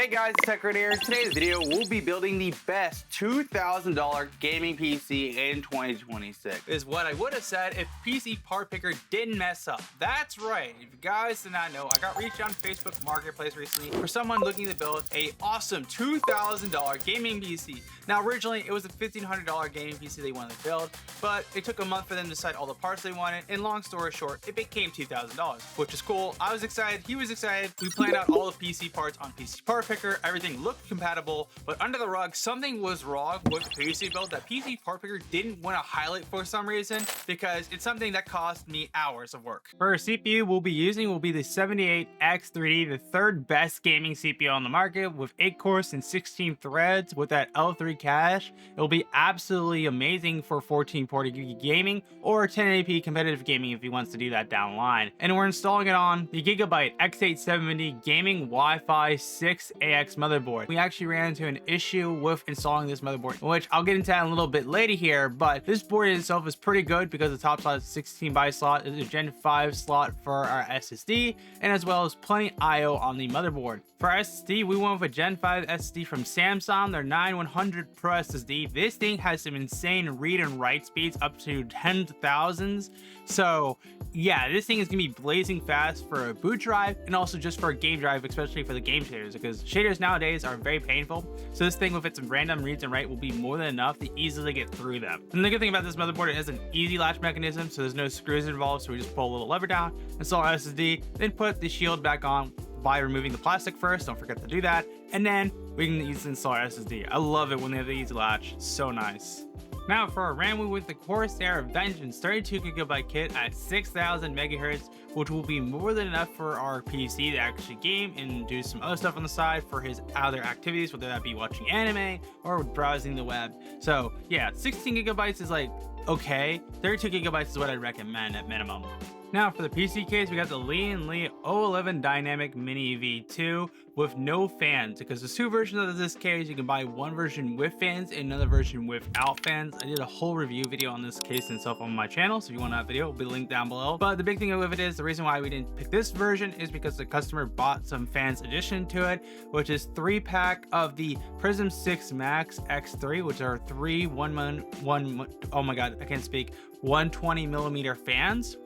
Hey guys, Tucker here. Today's video, we'll be building the best $2,000 gaming PC in 2026. Is what I would have said if PC Part Picker didn't mess up. That's right. If you guys did not know, I got reached on Facebook Marketplace recently for someone looking to build a awesome $2,000 gaming PC. Now, originally it was a $1,500 gaming PC they wanted to build, but it took a month for them to decide all the parts they wanted, and long story short, it became $2,000, which is cool. I was excited, he was excited. We planned out all the PC parts on PC Part Picker. Everything looked compatible, but under the rug, something was wrong with the PC build that PC Part Picker didn't want to highlight for some reason, because it's something that cost me hours of work. For our CPU we'll be using will be the 78X3D, the third best gaming CPU on the market, with 8 cores and 16 threads with that L3 cache. It'll be absolutely amazing for 1440 gaming or 1080p competitive gaming if he wants to do that down the line. And we're installing it on the Gigabyte X870 gaming Wi-Fi 6AX motherboard. We actually ran into an issue with installing this motherboard, which I'll get into that in a little bit later here, but this board itself is pretty good because the top slot is 16 by slot, is a Gen 5 slot for our SSD, and as well as plenty IO on the motherboard. For our SSD, we went with a Gen 5 SSD from Samsung, their 9100 Pro SSD. This thing has some insane read and write speeds up to 10,000s. So yeah, this thing is gonna be blazing fast for a boot drive and also just for a game drive, especially for the game shaders, because shaders nowadays are very painful. So this thing with its random reads and write will be more than enough to easily get through them. And the good thing about this motherboard, it has an easy latch mechanism, so there's no screws involved. So we just pull a little lever down, install our SSD, then put the shield back on by removing the plastic first. Don't forget to do that, and then we can easily install our SSD. I love it when they have the easy latch. It's so nice. Now for our RAM, we went with the Corsair Vengeance 32GB kit at 6000 MHz, which will be more than enough for our PC to actually game and do some other stuff on the side for his other activities, whether that be watching anime or browsing the web. So yeah, 16GB is like okay, 32GB is what I'd recommend at minimum. Now for the PC case, we got the Lian 011 Dynamic Mini V2 with no fans, because there's two versions of this case. You can buy one version with fans and another version without fans. I did a whole review video on this case itself on my channel, so if you want that video, it'll be linked down below. But the big thing with it is, the reason why we didn't pick this version is because the customer bought some fans addition to it, which is 3-pack of the Prism 6 Max X3, which are three 120mm fans.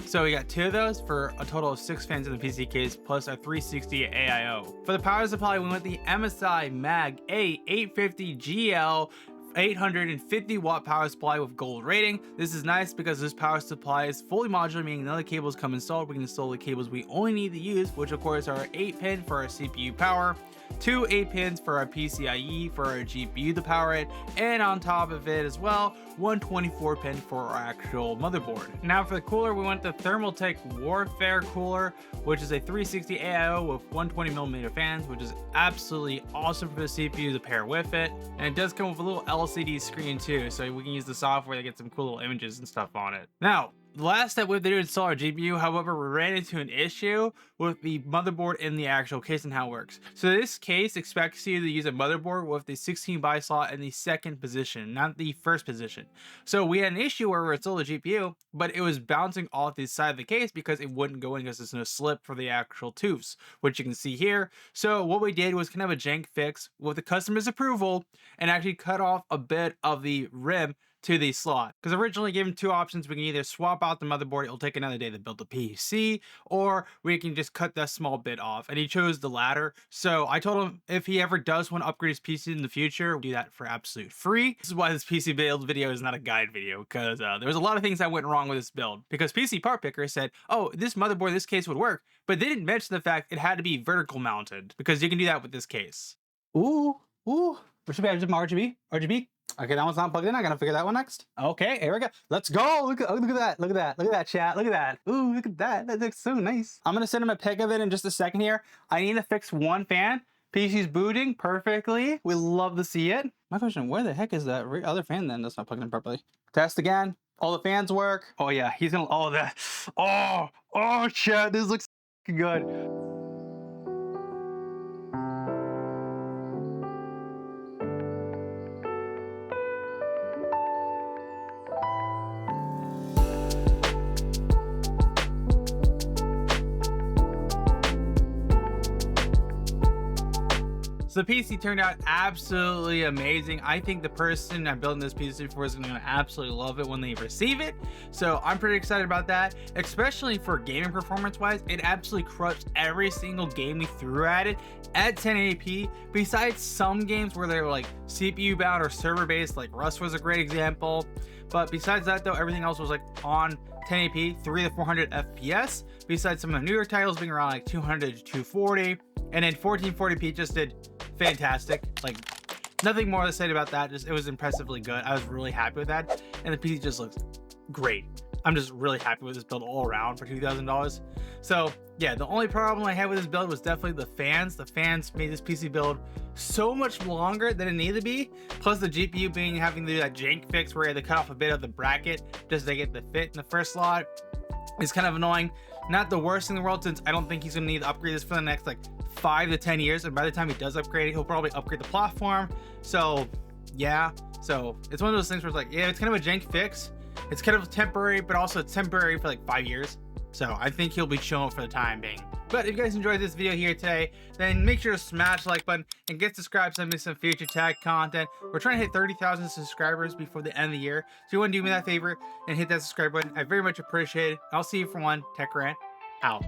So we got 2 of those for a total of 6 fans in the PC case, plus a 360 AIO. For the power supply, we went the MSI Mag A850GL 850 watt power supply with gold rating. This is nice because this power supply is fully modular, meaning none of the cables come installed. We can install the cables we only need to use, which of course are 8 pin for our CPU power, 2 8 pins for our PCIe for our GPU to power it, and on top of it as well, 1 24 pin for our actual motherboard. Now for the cooler, we went the Thermaltake Warfare cooler, which is a 360 AIO with 120mm fans, which is absolutely awesome for the CPU to pair with it. And it does come with a little LCD screen too, so we can use the software to get some cool little images and stuff on it. Now, the last step we have to do is install our GPU. However, we ran into an issue with the motherboard in the actual case and how it works. So this case expects you to use a motherboard with the 16 by slot in the second position, not the first position. So we had an issue where we installed the GPU, but it was bouncing off the side of the case because it wouldn't go in because there's no slip for the actual tubes, which you can see here. So what we did was kind of a jank fix with the customer's approval and actually cut off a bit of the rim to the slot, because originally given 2 options. We can either swap out the motherboard, it'll take another day to build the PC, or we can just cut that small bit off, and he chose the latter. So I told him if he ever does want to upgrade his PC in the future, we'll do that for absolute free. This is why this PC build video is not a guide video, because there was a lot of things that went wrong with this build, because PC Part Picker said, oh, this motherboard, this case would work, but they didn't mention the fact it had to be vertical mounted, because you can do that with this case. Ooh, where should we have my RGB? Okay, that one's not plugged in. I gotta figure that one next. Okay, here we go. Let's go. Look at that. Look at that, chat. Look at that. Ooh, look at that. That looks so nice. I'm gonna send him a pic of it in just a second here. I need to fix one fan. PC's booting perfectly. We love to see it. My question, where the heck is that other fan then that's not plugged in properly? Test again. All the fans work. Oh yeah, he's gonna, all that. Oh, chat, this looks good. So the PC turned out absolutely amazing. I think the person I'm building this PC for is going to absolutely love it when they receive it. So I'm pretty excited about that, especially for gaming performance wise. It absolutely crushed every single game we threw at it at 1080p, besides some games where they're like CPU bound or server based, like Rust was a great example. But besides that though, everything else was like on 1080p, 300 to 400 FPS, besides some of the newer titles being around like 200 to 240. And then 1440p just did fantastic. Like, nothing more to say about that. Just, it was impressively good. I was really happy with that. And the PC just looks great. I'm just really happy with this build all around for $2,000. So yeah, the only problem I had with this build was definitely the fans. The fans made this PC build so much longer than it needed to be. Plus the GPU having to do that jank fix where you had to cut off a bit of the bracket just to get the fit in the first slot is kind of annoying. Not the worst in the world, since I don't think he's gonna need to upgrade this for the next like 5 to 10 years, and by the time he does upgrade it, he'll probably upgrade the platform. So yeah, so it's one of those things where it's like, yeah, it's kind of a jank fix. It's kind of temporary, but also temporary for like 5 years. So I think he'll be chilling for the time being. But if you guys enjoyed this video here today, then make sure to smash the like button and get subscribed so I miss some future tag content. We're trying to hit 30,000 subscribers before the end of the year. So you want to do me that favor and hit that subscribe button. I very much appreciate it. I'll see you for one. Tech Rant out.